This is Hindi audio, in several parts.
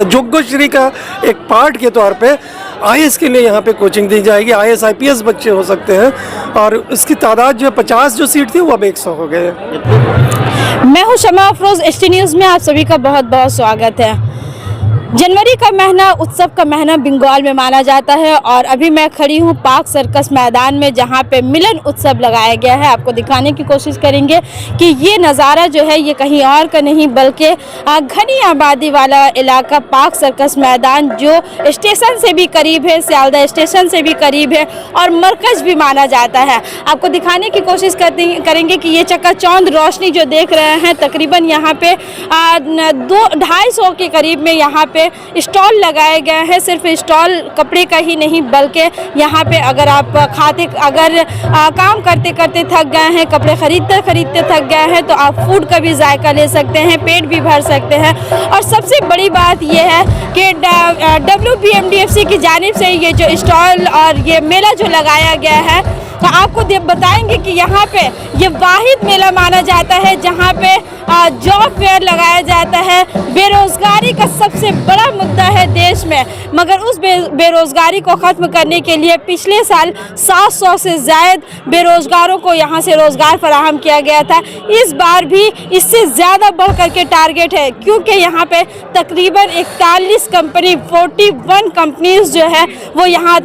योग्यश्री का एक पार्ट के तौर पे आईएएस के लिए यहाँ पे कोचिंग दी जाएगी। आईएएस आईपीएस बच्चे हो सकते हैं और इसकी तादाद जो 50 जो सीट थी वो अब 100 हो गए हैं। मैं हूँ शमा अफरोज, एचटी न्यूज़ में आप सभी का बहुत बहुत स्वागत है। जनवरी का महीना उत्सव का महीना बंगाल में माना जाता है और अभी मैं खड़ी हूँ पार्क सर्कस मैदान में, जहाँ पे मिलन उत्सव लगाया गया है। आपको दिखाने की कोशिश करेंगे कि ये नज़ारा जो है ये कहीं और का नहीं बल्कि घनी आबादी वाला इलाका पार्क सर्कस मैदान, जो स्टेशन से भी करीब है, सियालदह स्टेशन से भी करीब है और मरकज़ भी माना जाता है। आपको दिखाने की कोशिश करेंगे कि ये चकाचौंध रोशनी जो देख रहे हैं, तकरीबन यहाँ पे 250 के करीब में यहाँ पे स्टॉल लगाए गए हैं। सिर्फ स्टॉल कपड़े का ही नहीं बल्कि यहाँ पे अगर आप काम करते करते थक गए हैं, कपड़े खरीदते थक गए हैं, तो आप फूड का भी जायका ले सकते हैं, पेट भी भर सकते हैं। और सबसे बड़ी बात यह है कि WBMDFC की जानिब से ये जो स्टॉल और ये मेला जो लगाया गया है, तो आपको बताएंगे कि यहाँ पे ये वाहिद मेला माना जाता है जहाँ पे जॉब फेयर लगाया जाता है। बेरोज़गारी का सबसे बड़ा मुद्दा है देश में, मगर उस बेरोज़गारी को ख़त्म करने के लिए पिछले साल 700 से ज़्यादा बेरोज़गारों को यहाँ से रोज़गार फराहम किया गया था। इस बार भी इससे ज़्यादा बढ़ कर के टारगेट है, क्योंकि यहाँ पे तकरीबन 41 कंपनी 41 कंपनीज़ जो है वो यहाँ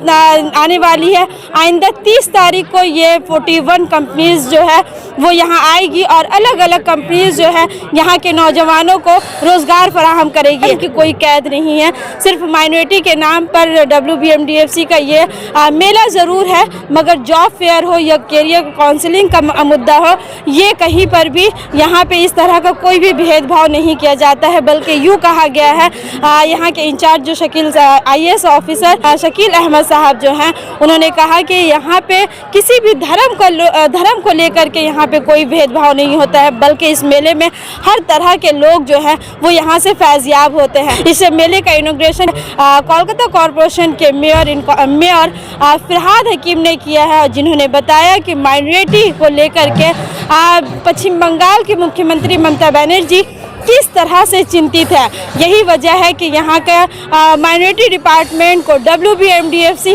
आने वाली है। आइंदा 30 तारीख को ये 41 कंपनीज़ जो है वो यहाँ आएगी और अलग अलग कंपनीज़ जो है यहाँ के नौजवानों को रोज़गार फराहम करेगी। कि कोई कैद नहीं है, सिर्फ माइनॉरिटी के नाम पर WBMDFC का ये मेला ज़रूर है, मगर जॉब फेयर हो या कैरियर काउंसलिंग का मुद्दा हो, ये कहीं पर भी यहाँ पे इस तरह का कोई भी भेदभाव नहीं किया जाता है। बल्कि यूँ कहा गया है, यहाँ के इंचार्ज जो IAS ऑफिसर शकील अहमद साहब जो हैं, उन्होंने कहा कि यहाँ पे किसी भी धर्म को लेकर के यहाँ पे कोई भेदभाव नहीं होता है, बल्कि इस मेले में हर तरह के लोग जो हैं वो यहाँ से फैज़याब होते हैं। इस मेले का इनॉग्रेशन कोलकाता कॉरपोरेशन के मेयर फरहाद हकीम ने किया है, जिन्होंने बताया कि माइनॉरिटी को लेकर के पश्चिम बंगाल की मुख्यमंत्री ममता बनर्जी किस तरह से चिंतित है। यही वजह है कि यहाँ का माइनॉरिटी डिपार्टमेंट को WBMDFC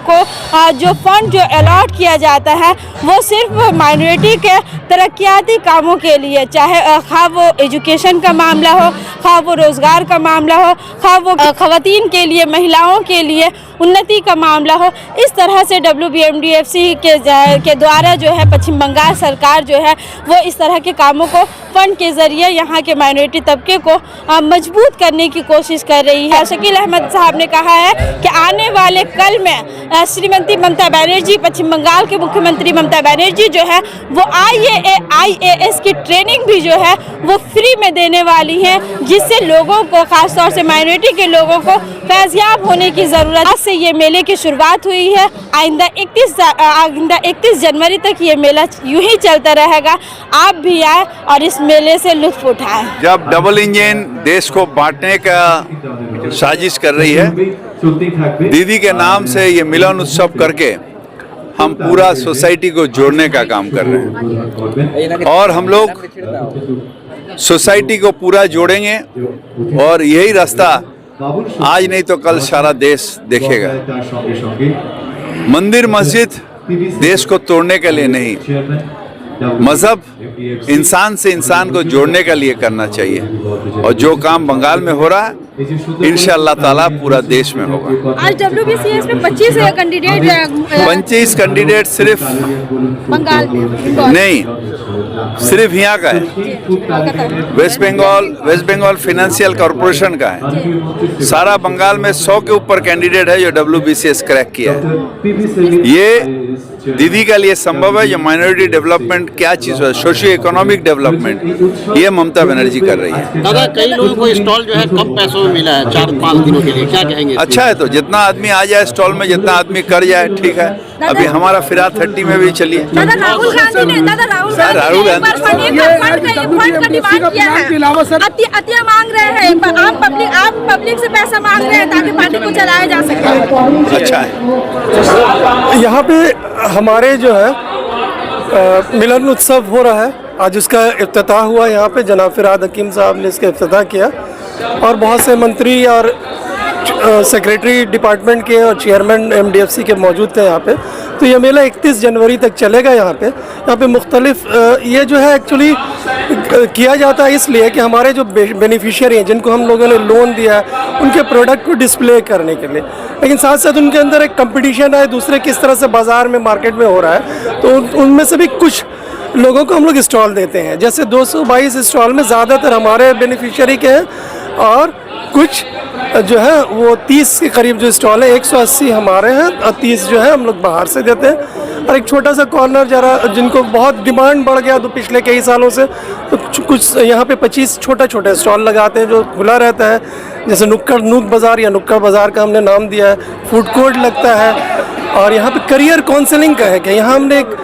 को जो फंड जो अलॉट किया जाता है वो सिर्फ माइनॉरिटी के तरक्याती कामों के लिए, चाहे खा वो एजुकेशन का मामला हो, खा वो रोज़गार का मामला हो, खा वो ख़वातीन के लिए, महिलाओं के लिए उन्नति का मामला हो, इस तरह से WBMDFC के द्वारा जो है पश्चिम बंगाल सरकार जो है वो इस तरह के कामों को फंड के ज़रिए यहाँ के माइनॉरिटी तबके को मजबूत करने की कोशिश कर रही है। शकील अहमद साहब ने कहा है कि आने वाले कल में श्रीमती ममता बनर्जी, पश्चिम बंगाल के मुख्यमंत्री ममता बनर्जी जो है वो IAS की ट्रेनिंग भी जो है वो फ्री में देने वाली हैं, जिससे लोगों को, ख़ासतौर से माइनॉरिटी के लोगों को फैज़याब होने की ज़रूरत। आज से ये मेले की शुरुआत हुई है, आइंदा 31 जनवरी तक ये मेला यूं ही चलता रहेगा। आप भी आए और इस मेले से लुत्फ उठाएं। जब डबल इंजन देश को बांटने का साजिश कर रही है, दीदी के नाम से ये मिलन उत्सव करके हम पूरा सोसाइटी को जोड़ने का काम कर रहे हैं और हम लोग सोसाइटी को पूरा जोड़ेंगे और यही रास्ता आज नहीं तो कल सारा देश देखेगा। मंदिर मस्जिद देश को तोड़ने के लिए नहीं, मज़हब इंसान से इंसान को जोड़ने के लिए करना चाहिए और जो काम बंगाल में हो रहा है इंशाअल्लाह ताला पूरा देश में होगा। आज WBCS में 25 कैंडिडेट सिर्फ बंगाल में नहीं, सिर्फ यहाँ का है, वेस्ट बंगाल फाइनेंशियल कॉरपोरेशन का है। सारा बंगाल में 100 के ऊपर कैंडिडेट है जो WBCS क्रैक किया है। ये दीदी के लिए संभव है। जो माइनॉरिटी डेवलपमेंट क्या चीज़ है, सोशियो इकोनॉमिक डेवलपमेंट, ये ममता बनर्जी कर रही है। दादा, कई लोगों को स्टॉल जो है कम पैसों में मिला है 4-5 दिनों के लिए, क्या कहेंगे? अच्छा है, तो जितना आदमी आ जाए स्टॉल में, जितना आदमी कर जाए, ठीक है। अभी हमारा फिरा 30 में भी चलिए। राहुल गांधी अतिया मांग रहे हैं, आप पब्लिक से पैसा मांग रहे हैं ताकि पार्टी को चलाया जा सके। अच्छा है। यहाँ पे हमारे जो है मिलन उत्सव हो रहा है, आज उसका इफ्तिताह हुआ। यहाँ पे जनाब फरहाद हकीम साहब ने इसका इफ्तिताह किया और बहुत से मंत्री और सेक्रेटरी डिपार्टमेंट के और चेयरमैन एमडीएफसी के मौजूद थे यहाँ पे। तो ये मेला 31 जनवरी तक चलेगा। यहाँ पे मुख्तलिफ ये जो है एक्चुअली किया जाता है इसलिए कि हमारे जो बेनिफिशियरी हैं जिनको हम लोगों ने लोन दिया है उनके प्रोडक्ट को डिस्प्ले करने के लिए, लेकिन साथ साथ उनके अंदर एक कंपटीशन है दूसरे किस तरह से बाज़ार में मार्केट में हो रहा है। तो उनमें से भी कुछ लोगों को हम लोग स्टॉल देते हैं, जैसे 222 स्टॉल में ज़्यादातर हमारे बेनिफिशियरी के हैं और कुछ जो है वो 30 के करीब जो स्टॉल है 180 हमारे हैं और 30 जो है हम लोग बाहर से देते हैं। और एक छोटा सा कॉर्नर जरा जिनको बहुत डिमांड बढ़ गया तो पिछले कई सालों से तो कुछ यहाँ पे 25 छोटा स्टॉल लगाते हैं जो खुला रहता है, जैसे नुक्कड़ बाज़ार या नुक्कड़ बाज़ार का हमने नाम दिया है। फूड कोर्ट लगता है और यहाँ पे करियर काउंसलिंग का है कि यहाँ हमने एक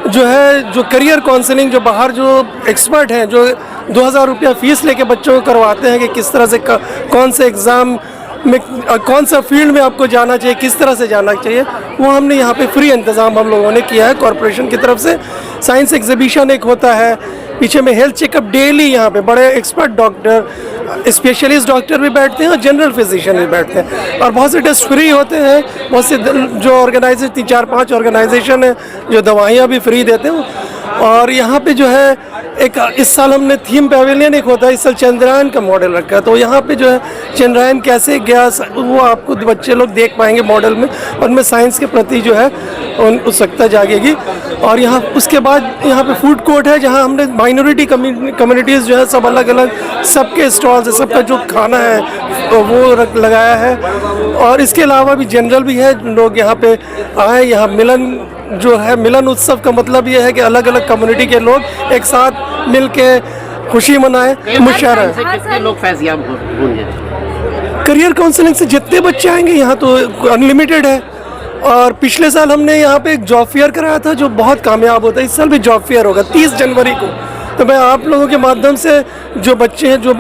जो करियर काउंसलिंग जो बाहर जो एक्सपर्ट हैं जो 2000 रुपया फ़ीस लेके बच्चों को करवाते हैं कि किस तरह से कौन से एग्ज़ाम में कौन सा फील्ड में आपको जाना चाहिए, किस तरह से जाना चाहिए, वो हमने यहाँ पे फ्री इंतज़ाम हम लोगों ने किया है कॉरपोरेशन की तरफ से। साइंस एग्जीबिशन एक होता है, पीछे में हेल्थ चेकअप डेली यहाँ पे बड़े एक्सपर्ट डॉक्टर स्पेशलिस्ट डॉक्टर भी बैठते हैं और जनरल फिजिशियन भी बैठते हैं और बहुत से टेस्ट फ्री होते हैं। बहुत से जो ऑर्गेनाइजेशन 3-4-5 ऑर्गेनाइजेशन है जो दवाइयाँ भी फ्री देते हैं। और यहाँ पे जो है एक इस साल हमने थीम पेविलियन एक होता है, इस साल चंद्रयान का मॉडल रखा है। तो यहाँ पे जो है चंद्रयान कैसे गया वो आपको बच्चे लोग देख पाएंगे मॉडल में, और उनमें साइंस के प्रति जो है उत्सुकता जागेगी। और यहाँ उसके बाद यहाँ पे फूड कोर्ट है जहाँ हमने माइनॉरिटी कम्युनिटीज़ जो है सब अलग अलग सबके स्टॉल्स है, सबका जो खाना है वो लगाया है। और इसके अलावा भी जनरल भी है, लोग यहाँ पे आए। यहाँ मिलन जो है मिलन उत्सव का मतलब ये है कि अलग अलग कम्युनिटी के लोग एक साथ मिल के खुशी मनाएं, मुशायरा। कितने लोग फैज़याब होंगे? करियर काउंसलिंग से जितने बच्चे आएंगे यहाँ तो अनलिमिटेड है। और पिछले साल हमने यहाँ पे एक जॉब फेयर कराया था जो बहुत कामयाब होता है। इस साल भी जॉब फेयर होगा 30 जनवरी को। तो मैं आप लोगों के माध्यम से जो बच्चे हैं जो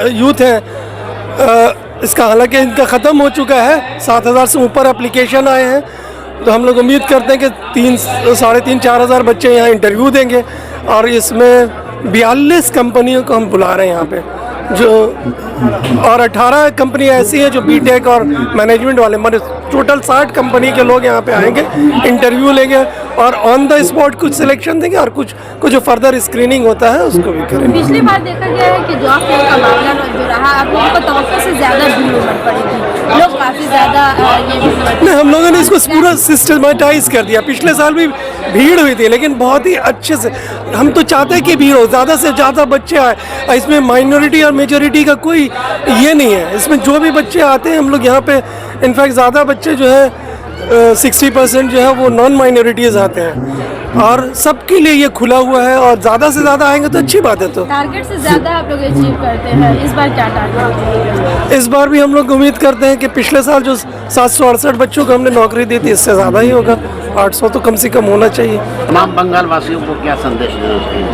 यूथ हैं इसका हालांकि इनका ख़त्म हो चुका है, 7000 से ऊपर एप्लीकेशन आए हैं। तो हम लोग उम्मीद करते हैं कि 3,500-4 हज़ार बच्चे यहाँ इंटरव्यू देंगे और इसमें 42 कंपनियों को हम बुला रहे हैं यहाँ पे जो, और 18 कंपनी ऐसी हैं जो बीटेक और मैनेजमेंट वाले, मतलब टोटल 60 कंपनी के लोग यहाँ पे आएंगे, इंटरव्यू लेंगे और ऑन द स्पॉट कुछ सिलेक्शन देंगे और कुछ जो फर्दर स्क्रीनिंग होता है उसको भी करेंगे। पिछली बार देखा गया है कि जॉब फेयर का मामला जो रहा आप लोगों को तवक्को से ज़्यादा भीड़ उमड़ पड़ेगी, लोग काफ़ी ज़्यादा नहीं, हम लोगों ने इसको पूरा सिस्टमाटाइज कर दिया। पिछले साल भी भीड़ हुई थी लेकिन बहुत ही अच्छे से। हम तो चाहते हैं कि भीड़ हो, ज़्यादा से ज़्यादा बच्चे आए। इसमें माइनॉरिटी और मेजॉरिटी का कोई ये नहीं है, इसमें जो भी बच्चे आते हैं हम लोग यहाँ पे इनफैक्ट ज़्यादा बच्चे जो है 60% जो है वो नॉन माइनॉरिटीज़ आते हैं और सबके लिए ये खुला हुआ है और ज़्यादा से ज़्यादा आएंगे तो अच्छी बात है। तो टारगेट से ज़्यादा आप लोग अचीव करते हैं, इस बार क्या टारगेट? इस बार भी हम लोग उम्मीद करते हैं कि पिछले साल जो 768 बच्चों को हमने नौकरी दी थी इससे ज़्यादा ही होगा, 800 तो कम से कम होना चाहिए। तमाम बंगाल वासियों को क्या संदेश देना चाहिए?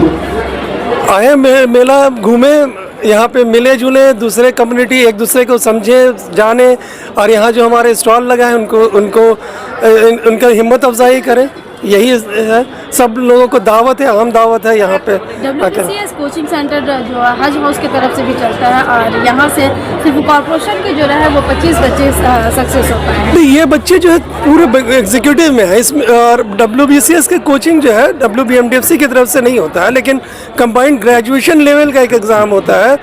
आए मेला घूमे, यहाँ पे मिले जुले, दूसरे कम्युनिटी एक दूसरे को समझे जाने और यहाँ जो हमारे स्टॉल लगा है उनका हिम्मत अफजाई करें, यही है। सब लोगों को दावत है, अहम दावत है यहाँ पे। WBCS कोचिंग सेंटर जो हज हाउस की तरफ से भी चलता है और यहाँ से सिर्फ कॉर्पोरेशन के जो है वो 25 बच्चे सक्सेस होता है। नहीं, ये बच्चे जो है पूरे एग्जीक्यूटिव में है इसमें, और WBCS के कोचिंग जो है WBMDFC की तरफ से नहीं होता है, लेकिन कंबाइंड ग्रेजुएशन लेवल का एक एग्ज़ाम होता है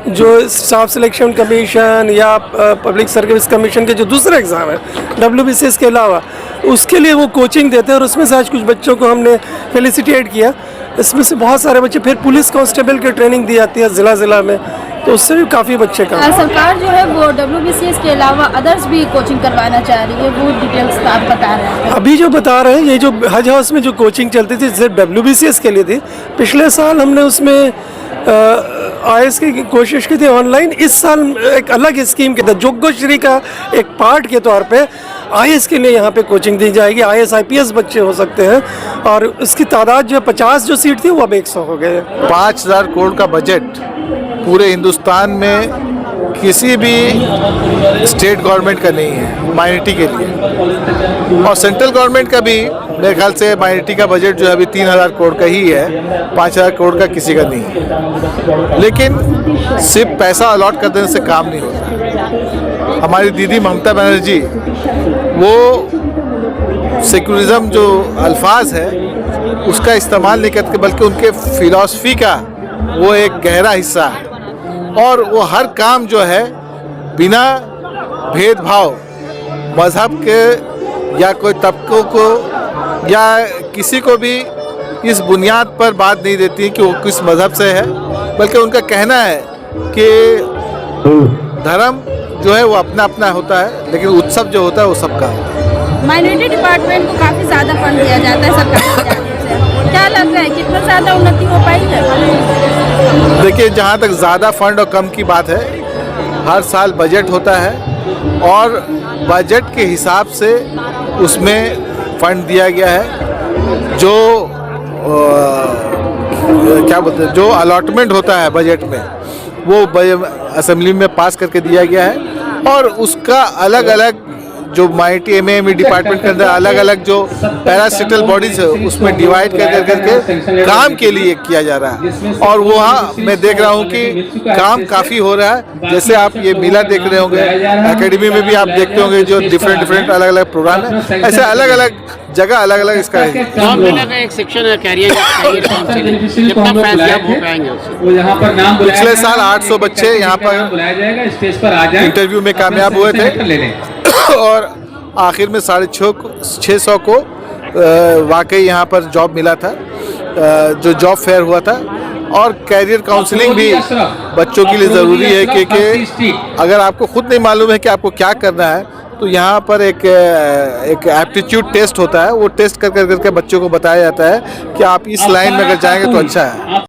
जो स्टाफ सिलेक्शन कमीशन या पब्लिक सर्विस कमीशन के जो दूसरे एग्ज़ाम है WBCS के अलावा, उसके लिए वो कोचिंग देते हैं। और उसमें से आज कुछ बच्चों को हमने फेलिसिटेट किया, इसमें से बहुत सारे बच्चे, फिर पुलिस कांस्टेबल की ट्रेनिंग दी जाती है ज़िला में, तो उससे भी काफ़ी बच्चे काम। सरकार जो है वो WBCS के अलावा अदर्स भी कोचिंग करवाना चाह रही है, वो डिटेल्स आप बता रहे हैं? अभी जो बता रहे हैं ये जो हज हाउस में जो कोचिंग चलती थी सिर्फ WBCS के लिए थी। पिछले साल हमने उसमें IAS की कोशिश की थी ऑनलाइन। इस साल एक अलग स्कीम के तहत जोग्यश्री का एक पार्ट के तौर पे IAS के लिए यहाँ पे कोचिंग दी जाएगी। IAS IPS बच्चे हो सकते हैं और उसकी तादाद जो 50 जो सीट थी वो अब 100 हो गए। 5000 करोड़ का बजट पूरे हिंदुस्तान में किसी भी स्टेट गवर्नमेंट का नहीं है माइनॉरिटी के लिए, और सेंट्रल गवर्नमेंट का भी मेरे ख्याल से माइनॉरिटी का बजट जो है अभी 3000 करोड़ का ही है, 5000 करोड़ का किसी का नहीं है। लेकिन सिर्फ पैसा अलॉट कर देने से काम नहीं होता। हमारी दीदी ममता बनर्जी वो सेक्युलरिज्म जो अल्फाज है उसका इस्तेमाल नहीं करते, बल्कि उनके फिलॉसफी का वो एक गहरा हिस्सा है, और वो हर काम जो है बिना भेदभाव मज़हब के या कोई तबकों को या किसी को भी इस बुनियाद पर बात नहीं देती कि वो किस मज़हब से है, बल्कि उनका कहना है कि धर्म जो है वो अपना अपना होता है, लेकिन उत्सव जो होता है वो सबका होता है। माइनॉरिटी डिपार्टमेंट को काफ़ी ज़्यादा फंड दिया जाता है सरकार की तरफ से, क्या लग रहा है कितना ज़्यादा उन्नति हो पाई है? देखिए, जहाँ तक ज़्यादा फंड और कम की बात है, हर साल बजट होता है और बजट के हिसाब से उसमें फंड दिया गया है। जो क्या बोलते हैं, जो अलॉटमेंट होता है बजट में वो असेंबली में पास करके दिया गया है, और उसका अलग अलग जो माइनॉरिटी एमएमई डिपार्टमेंट के अंदर अलग अलग जो पैरास्टेटल बॉडीज है उसमें डिवाइड कर करके काम के लिए किया जा रहा है। और वहाँ मैं देख रहा हूँ कि काम काफ़ी हो रहा है। जैसे आप ये मेला देख रहे होंगे, एकेडमी में भी आप देखते होंगे जो डिफरेंट अलग अलग प्रोग्राम है, ऐसे अलग अलग जगह अलग अलग इसका है। जॉब मिलर का एक सेक्शन है कैरियर काउंसलिंग, कितना फैसला हो पाएंगे उससे? पिछले साल 800 बच्चे यहाँ पर इंटरव्यू में कामयाब हुए थे, और आखिर में 650 को वाकई यहाँ पर जॉब मिला था, जो जॉब फेयर हुआ था। और कैरियर काउंसलिंग भी बच्चों के लिए ज़रूरी है, क्योंकि अगर आपको खुद नहीं मालूम है कि आपको क्या करना है, तो यहाँ पर एक एप्टीट्यूड टेस्ट होता है, वो टेस्ट करके बच्चों को बताया जाता है कि आप इस लाइन में अगर जाएंगे तो अच्छा है।